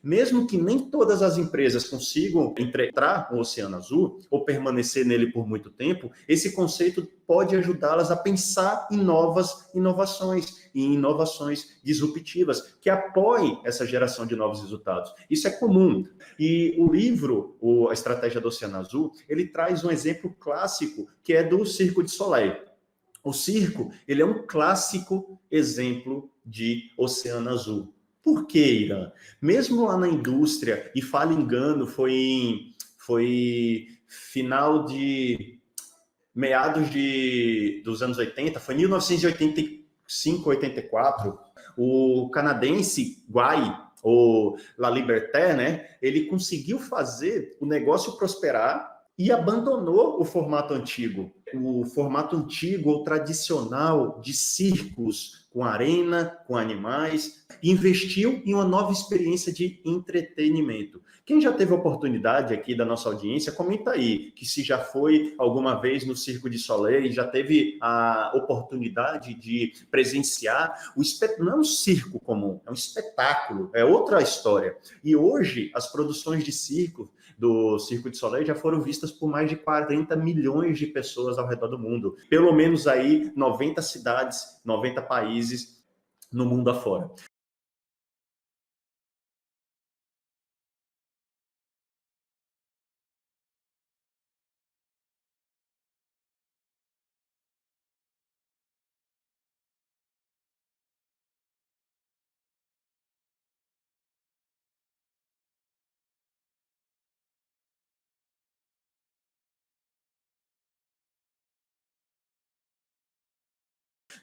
Mesmo que nem todas as empresas consigam entrar no Oceano Azul ou permanecer nele por muito tempo, esse conceito pode ajudá-las a pensar em novas inovações e em inovações disruptivas que apoiem essa geração de novos resultados. Isso é comum. E o livro, A Estratégia do Oceano Azul, ele traz um exemplo clássico que é do Cirque du Soleil. O circo, ele é um clássico exemplo de Oceano Azul. Por que, Irã? Mesmo lá na indústria, e falo engano, foi final de meados dos anos 80, foi 1985, 84, o canadense Guy, ou La Liberté, né, ele conseguiu fazer o negócio prosperar e abandonou o formato antigo ou tradicional de circos com arena, com animais, e investiu em uma nova experiência de entretenimento. Quem já teve oportunidade aqui da nossa audiência, comenta aí, que se já foi alguma vez no Cirque du Soleil, já teve a oportunidade de presenciar não é um circo comum, é um espetáculo, é outra história. E hoje, as produções de circo do Cirque du Soleil já foram vistas por mais de 40 milhões de pessoas ao redor do mundo. Pelo menos aí 90 cidades, 90 países no mundo afora.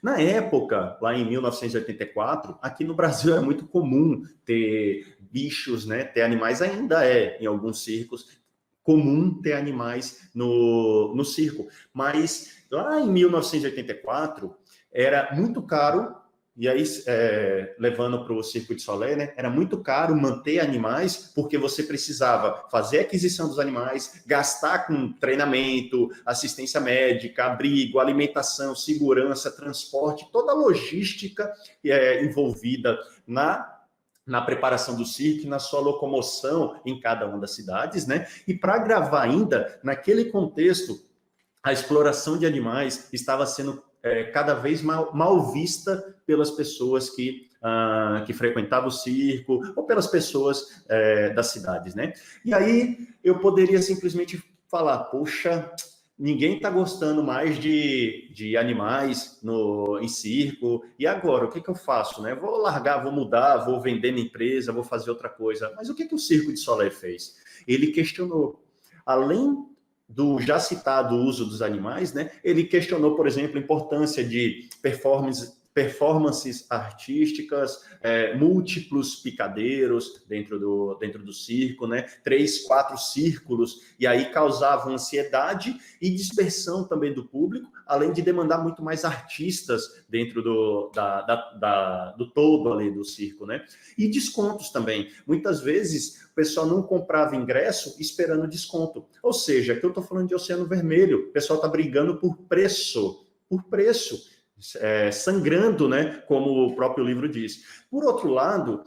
Na época, lá em 1984, aqui no Brasil era muito comum ter bichos, né, ter animais, ainda em alguns circos, comum ter animais no circo. Mas lá em 1984, era muito caro, e aí, levando para o Cirque du Soleil, né, era muito caro manter animais, porque você precisava fazer a aquisição dos animais, gastar com treinamento, assistência médica, abrigo, alimentação, segurança, transporte, toda a logística envolvida na preparação do circo, na sua locomoção em cada uma das cidades, né? E para gravar ainda, naquele contexto, a exploração de animais estava sendo cada vez mal vista pelas pessoas que frequentavam o circo ou pelas pessoas das cidades, né? E aí eu poderia simplesmente falar, poxa, ninguém está gostando mais de animais em circo, e agora, o que eu faço, né? Vou largar, vou mudar, vou vender minha empresa, vou fazer outra coisa. Mas o que o Cirque du Soleil fez? Ele questionou, além do já citado uso dos animais, né? Ele questionou, por exemplo, a importância de performances artísticas, múltiplos picadeiros dentro do circo, né? 3, 4 círculos, e aí causavam ansiedade e dispersão também do público, além de demandar muito mais artistas dentro do todo ali do circo, né? E descontos também. Muitas vezes o pessoal não comprava ingresso esperando desconto. Ou seja, aqui eu estou falando de Oceano Vermelho, o pessoal está brigando por preço, sangrando, né, como o próprio livro diz. Por outro lado,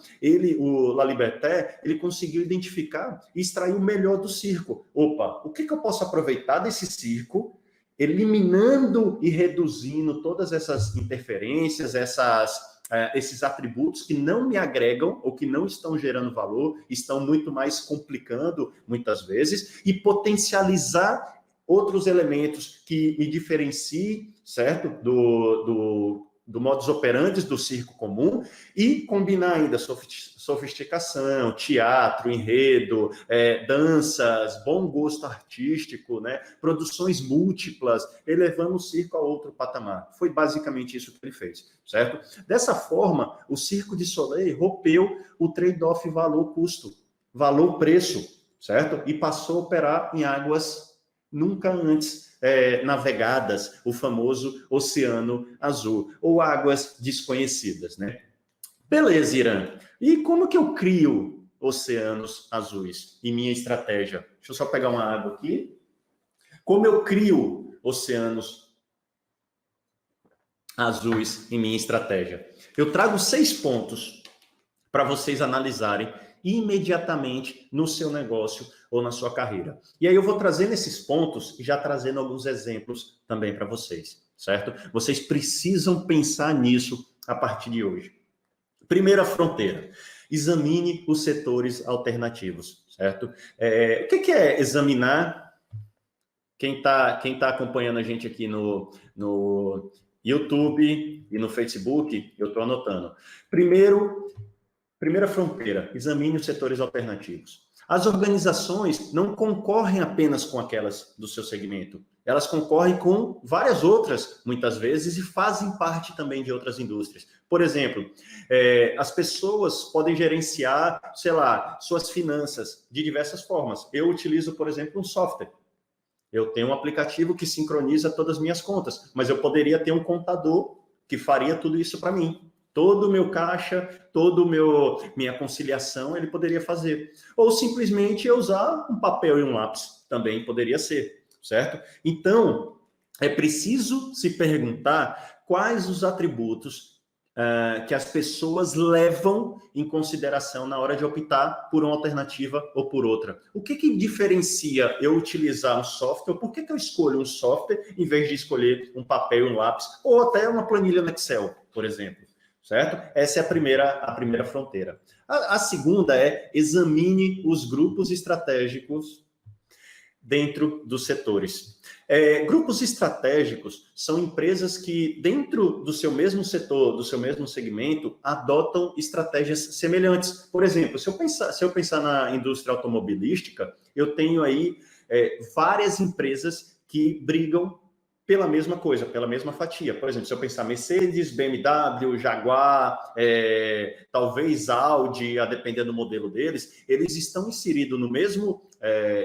o La Liberté, ele conseguiu identificar e extrair o melhor do circo. Opa, o que eu posso aproveitar desse circo, eliminando e reduzindo todas essas interferências, esses atributos que não me agregam ou que não estão gerando valor, estão muito mais complicando, muitas vezes, e potencializar outros elementos que me diferenciem, certo? Do modus operandi do circo comum, e combinar ainda sofisticação, teatro, enredo, danças, bom gosto artístico, né? Produções múltiplas, elevando o circo a outro patamar. Foi basicamente isso que ele fez, certo? Dessa forma, o Cirque du Soleil rompeu o trade-off valor-custo, valor-preço, certo? E passou a operar em águas nunca antes navegadas, o famoso Oceano Azul, ou águas desconhecidas, né? Beleza, Irã. E como que eu crio oceanos azuis em minha estratégia? Deixa eu só pegar uma água aqui. Como eu crio oceanos azuis em minha estratégia? Eu trago 6 pontos para vocês analisarem imediatamente no seu negócio ou na sua carreira. E aí eu vou trazendo esses pontos e já trazendo alguns exemplos também para vocês, certo? Vocês precisam pensar nisso a partir de hoje. Primeira fronteira, examine os setores alternativos, certo? O que é examinar? Quem tá acompanhando a gente aqui no YouTube e no Facebook, eu estou anotando. Primeira fronteira, examine os setores alternativos. As organizações não concorrem apenas com aquelas do seu segmento, elas concorrem com várias outras, muitas vezes, e fazem parte também de outras indústrias. Por exemplo, as pessoas podem gerenciar, sei lá, suas finanças de diversas formas. Eu utilizo, por exemplo, um software. Eu tenho um aplicativo que sincroniza todas as minhas contas, mas eu poderia ter um contador que faria tudo isso para mim. Todo o meu caixa, minha conciliação, ele poderia fazer. Ou simplesmente eu usar um papel e um lápis, também poderia ser, certo? Então, é preciso se perguntar quais os atributos que as pessoas levam em consideração na hora de optar por uma alternativa ou por outra. O que diferencia eu utilizar um software? Por que eu escolho um software em vez de escolher um papel e um lápis? Ou até uma planilha no Excel, por exemplo. Certo? Essa é a primeira fronteira. A segunda é examine os grupos estratégicos dentro dos setores. Grupos estratégicos são empresas que, dentro do seu mesmo setor, do seu mesmo segmento, adotam estratégias semelhantes. Por exemplo, se eu pensar na indústria automobilística, eu tenho aí várias empresas que brigam pela mesma coisa, pela mesma fatia. Por exemplo, se eu pensar Mercedes, BMW, Jaguar, talvez Audi, a depender do modelo deles, eles estão inseridos no mesmo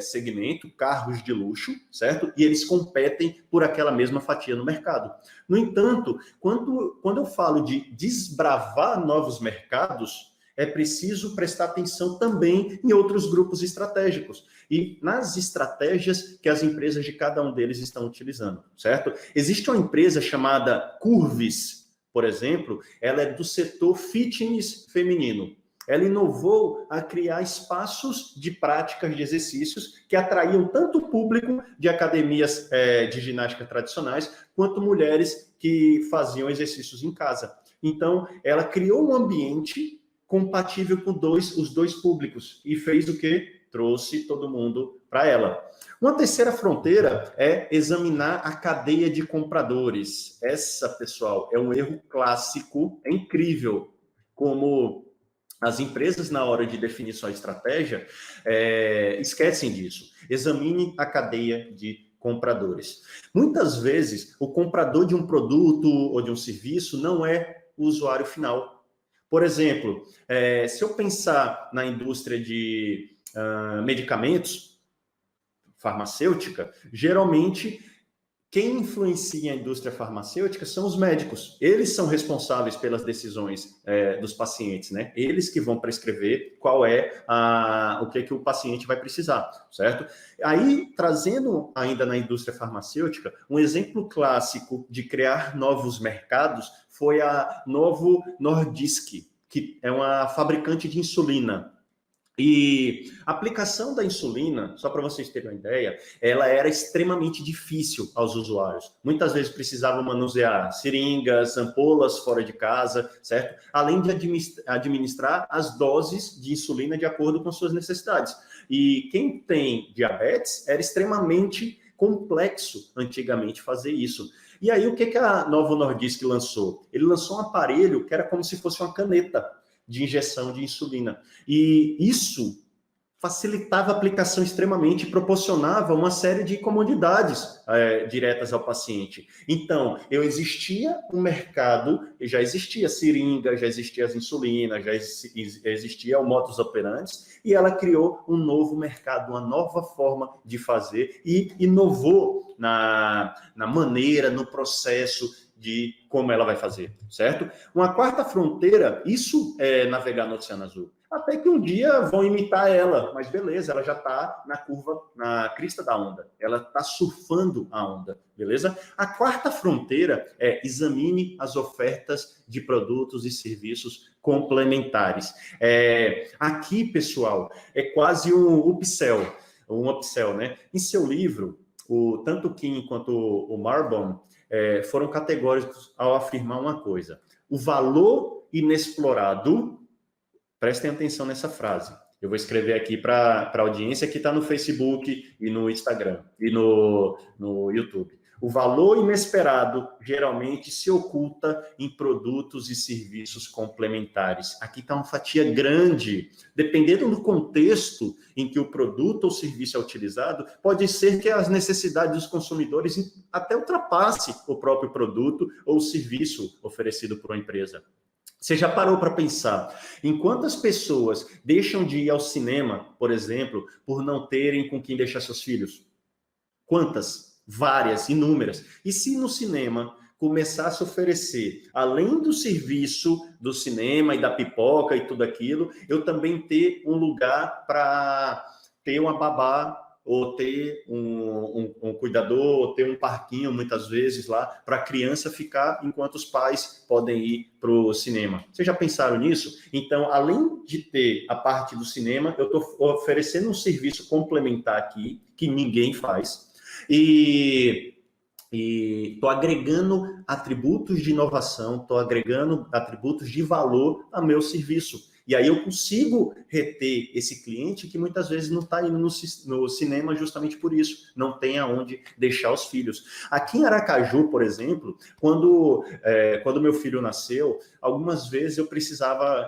segmento, carros de luxo, certo? E eles competem por aquela mesma fatia no mercado. No entanto, quando eu falo de desbravar novos mercados, é preciso prestar atenção também em outros grupos estratégicos e nas estratégias que as empresas de cada um deles estão utilizando, certo? Existe uma empresa chamada Curvis, por exemplo, ela é do setor fitness feminino. Ela inovou a criar espaços de práticas de exercícios que atraíam tanto o público de academias de ginástica tradicionais, quanto mulheres que faziam exercícios em casa. Então, ela criou um ambiente compatível com os dois públicos e fez o quê? Trouxe todo mundo para ela. Uma terceira fronteira é examinar a cadeia de compradores. Essa, pessoal, é um erro clássico, é incrível como as empresas, na hora de definir sua estratégia, esquecem disso. Examine a cadeia de compradores. Muitas vezes, o comprador de um produto ou de um serviço não é o usuário final. Por exemplo, se eu pensar na indústria de medicamentos, farmacêutica, geralmente quem influencia a indústria farmacêutica são os médicos. Eles são responsáveis pelas decisões dos pacientes, né? Eles que vão prescrever qual é o que o paciente vai precisar, certo? Aí, trazendo ainda na indústria farmacêutica, um exemplo clássico de criar novos mercados foi a Novo Nordisk, que é uma fabricante de insulina. E a aplicação da insulina, só para vocês terem uma ideia, ela era extremamente difícil aos usuários. Muitas vezes precisavam manusear seringas, ampolas fora de casa, certo? Além de administrar as doses de insulina de acordo com suas necessidades. E quem tem diabetes era extremamente complexo antigamente fazer isso. E aí o que a Novo Nordisk lançou? Ele lançou um aparelho que era como se fosse uma caneta de injeção de insulina. E isso facilitava a aplicação extremamente e proporcionava uma série de comodidades diretas ao paciente. Então, existia um mercado, já existia seringa, já existia as insulinas, já existia o modus operandi, e ela criou um novo mercado, uma nova forma de fazer e inovou na maneira, no processo de como ela vai fazer, certo? Uma quarta fronteira, isso é navegar no Oceano Azul. Até que um dia vão imitar ela, mas beleza, ela já está na curva, na crista da onda. Ela está surfando a onda, beleza? A quarta fronteira é examine as ofertas de produtos e serviços complementares. Aqui, pessoal, é quase um upsell, né? Em seu livro, tanto o Kim quanto o Marbon foram categóricos ao afirmar uma coisa. O valor inexplorado. Prestem atenção nessa frase. Eu vou escrever aqui para a audiência que está no Facebook e no Instagram e no YouTube. O valor inesperado geralmente se oculta em produtos e serviços complementares. Aqui está uma fatia grande. Dependendo do contexto em que o produto ou serviço é utilizado, pode ser que as necessidades dos consumidores até ultrapasse o próprio produto ou serviço oferecido por uma empresa. Você já parou para pensar em quantas pessoas deixam de ir ao cinema, por exemplo, por não terem com quem deixar seus filhos? Quantas? Várias, inúmeras. E se no cinema começasse a oferecer, além do serviço do cinema e da pipoca e tudo aquilo, eu também ter um lugar para ter uma babá, ou ter um cuidador, ou ter um parquinho, muitas vezes, lá, para a criança ficar enquanto os pais podem ir para o cinema. Vocês já pensaram nisso? Então, além de ter a parte do cinema, eu estou oferecendo um serviço complementar aqui, que ninguém faz, e estou agregando atributos de inovação, estou agregando atributos de valor ao meu serviço. E aí eu consigo reter esse cliente que muitas vezes não está indo no cinema justamente por isso, não tem aonde deixar os filhos. Aqui em Aracaju, por exemplo, quando meu filho nasceu, algumas vezes eu precisava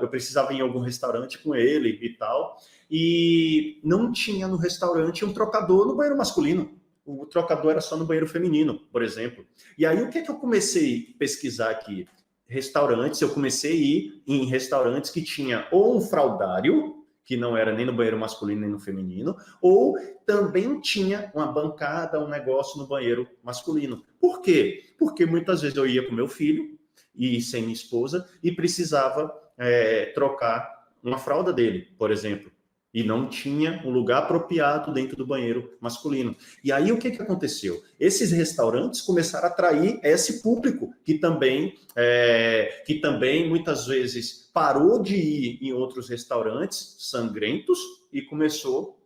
ir em algum restaurante com ele e tal, e não tinha no restaurante um trocador no banheiro masculino. O trocador era só no banheiro feminino, por exemplo. E aí, o que eu comecei a pesquisar aqui? Restaurantes, eu comecei a ir em restaurantes que tinha ou um fraldário, que não era nem no banheiro masculino nem no feminino, ou também tinha uma bancada, um negócio no banheiro masculino. Por quê? Porque muitas vezes eu ia com meu filho, e sem minha esposa, e precisava trocar uma fralda dele, por exemplo. E não tinha um lugar apropriado dentro do banheiro masculino. E aí, o que aconteceu? Esses restaurantes começaram a atrair esse público que também muitas vezes parou de ir em outros restaurantes sangrentos e começou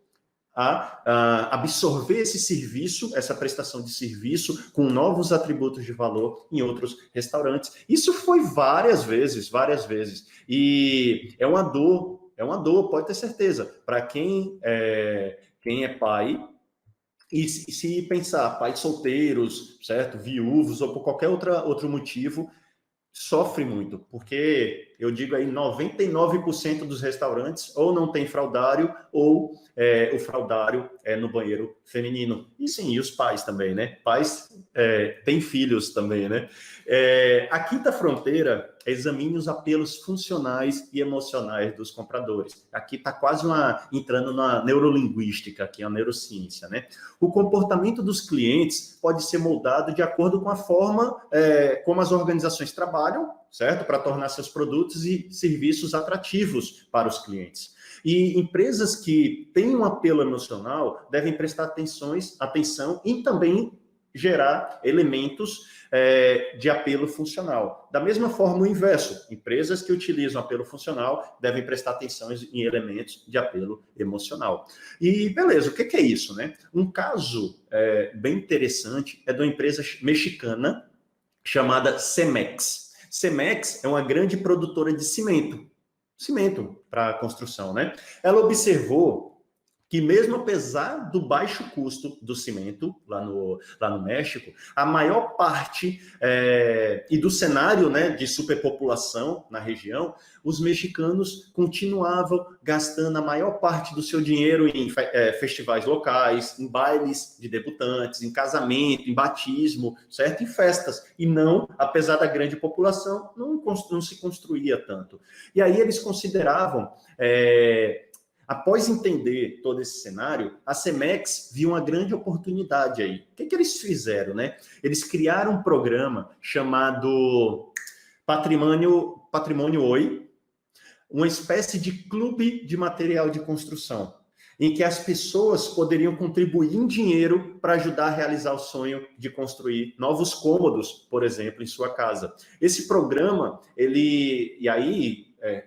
a absorver esse serviço, essa prestação de serviço com novos atributos de valor em outros restaurantes. Isso foi várias vezes. E é uma dor, pode ter certeza, para quem é pai, e se pensar, pais solteiros, certo? Viúvos, ou por qualquer outro motivo, sofre muito, porque eu digo aí 99% dos restaurantes ou não tem fraldário ou o fraldário é no banheiro feminino. E sim, e os pais também, né? Pais têm filhos também, né? A quinta fronteira, examine os apelos funcionais e emocionais dos compradores. Aqui está quase entrando na neurolinguística, que é a neurociência, né? O comportamento dos clientes pode ser moldado de acordo com a forma como as organizações trabalham, certo? Para tornar seus produtos e serviços atrativos para os clientes. E empresas que têm um apelo emocional devem prestar atenção e também gerar elementos de apelo funcional. Da mesma forma, o inverso. Empresas que utilizam apelo funcional devem prestar atenção em elementos de apelo emocional. E, beleza, o que é isso, né? Um caso bem interessante é de uma empresa mexicana chamada Cemex. Cemex é uma grande produtora de cimento para construção, né? Ela observou que mesmo apesar do baixo custo do cimento lá no México, a maior parte e do cenário, né, de superpopulação na região, os mexicanos continuavam gastando a maior parte do seu dinheiro em festivais locais, em bailes de debutantes, em casamento, em batismo, certo? Em festas. E não, apesar da grande população, não se construía tanto. E aí eles consideravam Após entender todo esse cenário, a Cemex viu uma grande oportunidade aí. O que eles fizeram, né? Eles criaram um programa chamado Patrimônio Oi, uma espécie de clube de material de construção, em que as pessoas poderiam contribuir em dinheiro para ajudar a realizar o sonho de construir novos cômodos, por exemplo, em sua casa. Esse programa,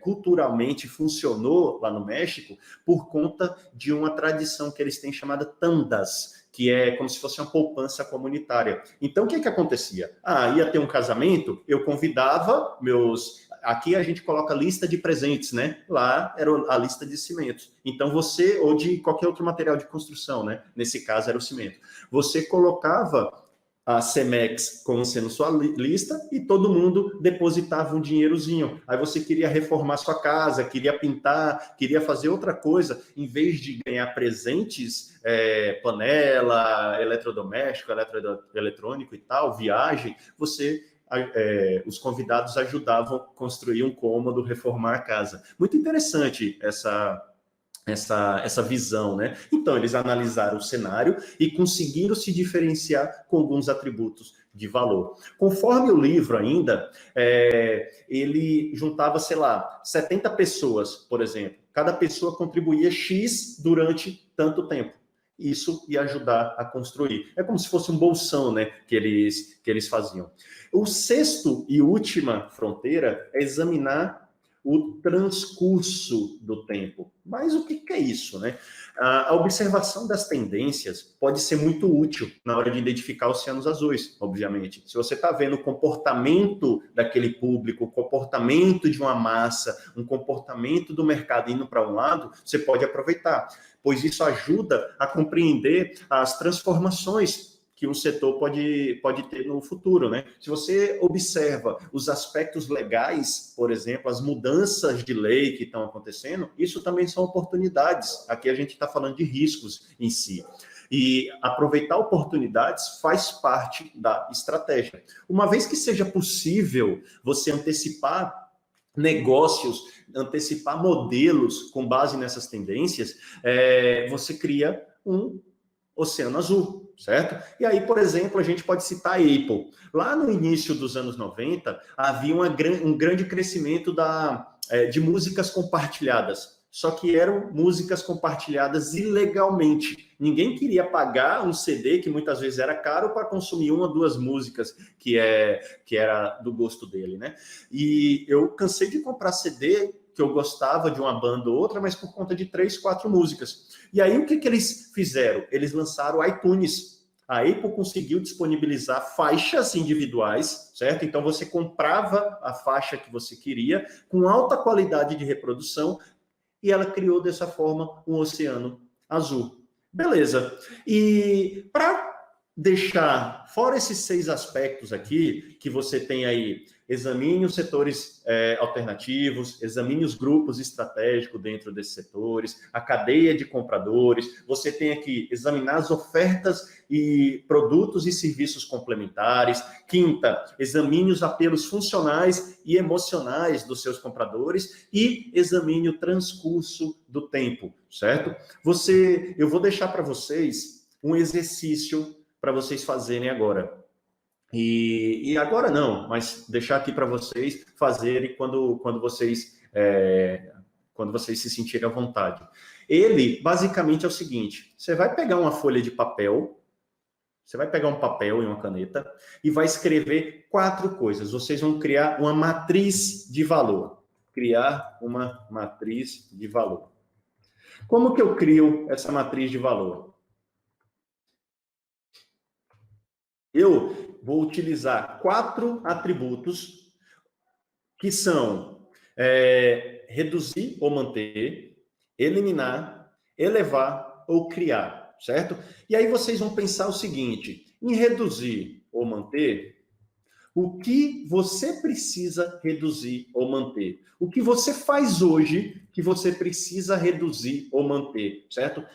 culturalmente funcionou lá no México por conta de uma tradição que eles têm chamada tandas, que é como se fosse uma poupança comunitária. Então, o que acontecia? Ia ter um casamento, eu convidava meus... Aqui a gente coloca lista de presentes, né? Lá era a lista de cimentos. Então você, ou de qualquer outro material de construção, né? Nesse caso era o cimento. Você colocava a Cemex como sendo sua lista e todo mundo depositava um dinheirozinho. Aí você queria reformar sua casa, queria pintar, queria fazer outra coisa, em vez de ganhar presentes, panela, eletrodoméstico, eletrônico e tal, viagem, os convidados ajudavam a construir um cômodo, reformar a casa. Muito interessante essa visão, né? Então, eles analisaram o cenário e conseguiram se diferenciar com alguns atributos de valor. Conforme o livro ainda, ele juntava, 70 pessoas, por exemplo. Cada pessoa contribuía X durante tanto tempo. Isso ia ajudar a construir. É como se fosse um bolsão, né, que eles faziam. O sexto e última fronteira é examinar o transcurso do tempo. Mas o que é isso, né? A observação das tendências pode ser muito útil na hora de identificar oceanos azuis, obviamente. Se você está vendo o comportamento daquele público, o comportamento de uma massa, um comportamento do mercado indo para um lado, você pode aproveitar, pois isso ajuda a compreender as transformações que um setor pode ter no futuro, né? Se você observa os aspectos legais, por exemplo, as mudanças de lei que estão acontecendo, isso também são oportunidades. Aqui a gente está falando de riscos em si. E aproveitar oportunidades faz parte da estratégia. Uma vez que seja possível você antecipar negócios, antecipar modelos com base nessas tendências, você cria um oceano azul, certo? E aí, por exemplo, a gente pode citar a Apple. Lá no início dos anos 90, havia um grande crescimento de músicas compartilhadas. Só que eram músicas compartilhadas ilegalmente. Ninguém queria pagar um CD, que muitas vezes era caro, para consumir uma ou duas músicas que era do gosto dele, né? E eu cansei de comprar CD que eu gostava de uma banda ou outra, mas por conta de 3, 4 músicas. E aí, o que eles fizeram? Eles lançaram o iTunes. A Apple conseguiu disponibilizar faixas individuais, certo? Então, você comprava a faixa que você queria, com alta qualidade de reprodução, e ela criou dessa forma um oceano azul. Beleza. E para deixar fora esses 6 aspectos aqui, que você tem aí, examine os setores alternativos, examine os grupos estratégicos dentro desses setores, a cadeia de compradores, você tem aqui examinar as ofertas e produtos e serviços complementares. Quinta, examine os apelos funcionais e emocionais dos seus compradores e examine o transcurso do tempo, certo? Eu vou deixar para vocês um exercício para vocês fazerem agora. E agora não, mas deixar aqui para vocês fazerem quando vocês se sentirem à vontade. Ele, basicamente, é o seguinte: você vai pegar uma folha de papel, você vai pegar um papel e uma caneta e vai escrever 4 coisas. Vocês vão criar uma matriz de valor. Criar uma matriz de valor. Como que eu crio essa matriz de valor? Eu vou utilizar 4 atributos que são reduzir ou manter, eliminar, elevar ou criar, certo? E aí vocês vão pensar o seguinte: em reduzir ou manter, o que você precisa reduzir ou manter? O que você faz hoje que você precisa reduzir ou manter, certo?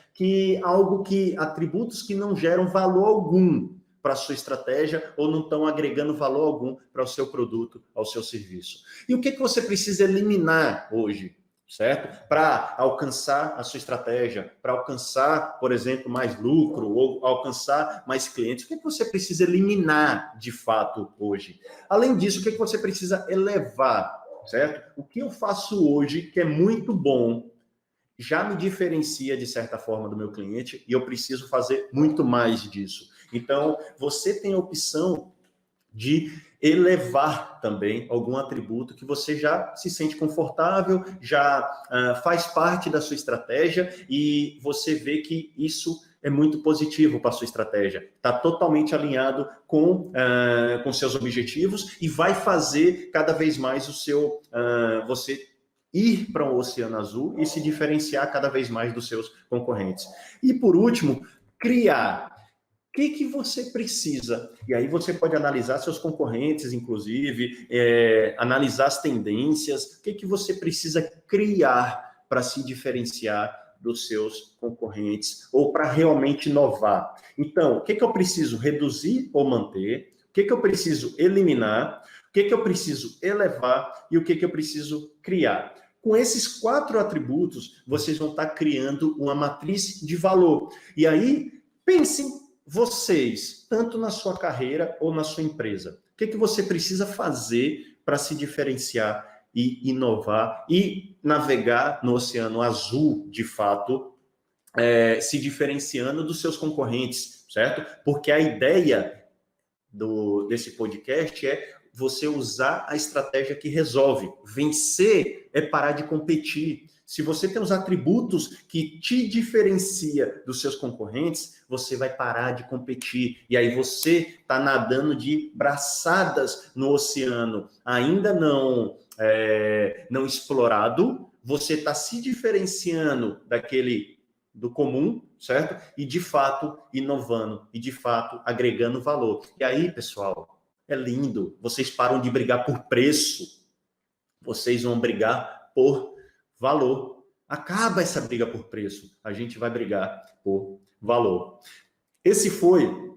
Atributos que não geram valor algum para a sua estratégia ou não estão agregando valor algum para o seu produto, ao seu serviço. E o que você precisa eliminar hoje? certo? Para alcançar a sua estratégia, para alcançar, por exemplo, mais lucro ou alcançar mais clientes, o que você precisa eliminar de fato hoje? Além disso, o que você precisa elevar, certo? O que eu faço hoje que é muito bom, já me diferencia de certa forma do meu cliente e eu preciso fazer muito mais disso. Então, você tem a opção de elevar também algum atributo que você já se sente confortável, já faz parte da sua estratégia e você vê que isso é muito positivo para a sua estratégia. Está totalmente alinhado com seus objetivos e vai fazer cada vez mais você ir para o Oceano Azul e se diferenciar cada vez mais dos seus concorrentes. E por último, criar. O que você precisa? E aí você pode analisar seus concorrentes, inclusive, analisar as tendências. O que você precisa criar para se diferenciar dos seus concorrentes ou para realmente inovar? Então, o que eu preciso reduzir ou manter? O que eu preciso eliminar? O que eu preciso elevar? E o que eu preciso criar? Com esses 4 atributos, vocês vão estar criando uma matriz de valor. E aí, pensem vocês, tanto na sua carreira ou na sua empresa. O que você precisa fazer para se diferenciar e inovar e navegar no Oceano Azul, de fato, se diferenciando dos seus concorrentes, certo? Porque a ideia desse podcast é você usar a estratégia que resolve. Vencer é parar de competir. Se você tem os atributos que te diferencia dos seus concorrentes, você vai parar de competir. E aí você está nadando de braçadas no oceano, ainda não explorado. Você está se diferenciando do comum, certo? E de fato inovando, e de fato agregando valor. E aí, pessoal, é lindo. Vocês param de brigar por preço. Vocês vão brigar por valor. Acaba essa briga por preço. A gente vai brigar por valor. Esse foi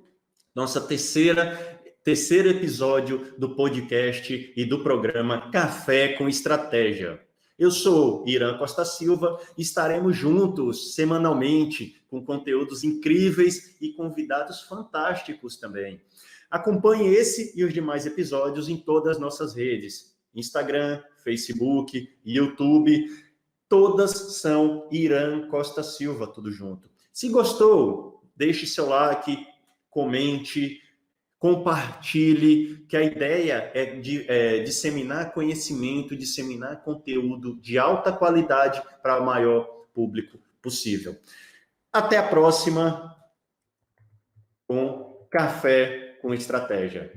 nossa terceiro episódio do podcast e do programa Café com Estratégia. Eu sou Irã Costa Silva e estaremos juntos semanalmente com conteúdos incríveis e convidados fantásticos também. Acompanhe esse e os demais episódios em todas as nossas redes: Instagram, Facebook, YouTube. Todas são Irã Costa Silva, tudo junto. Se gostou, deixe seu like, comente, compartilhe, que a ideia é disseminar conhecimento, disseminar conteúdo de alta qualidade para o maior público possível. Até a próxima com Café com Estratégia.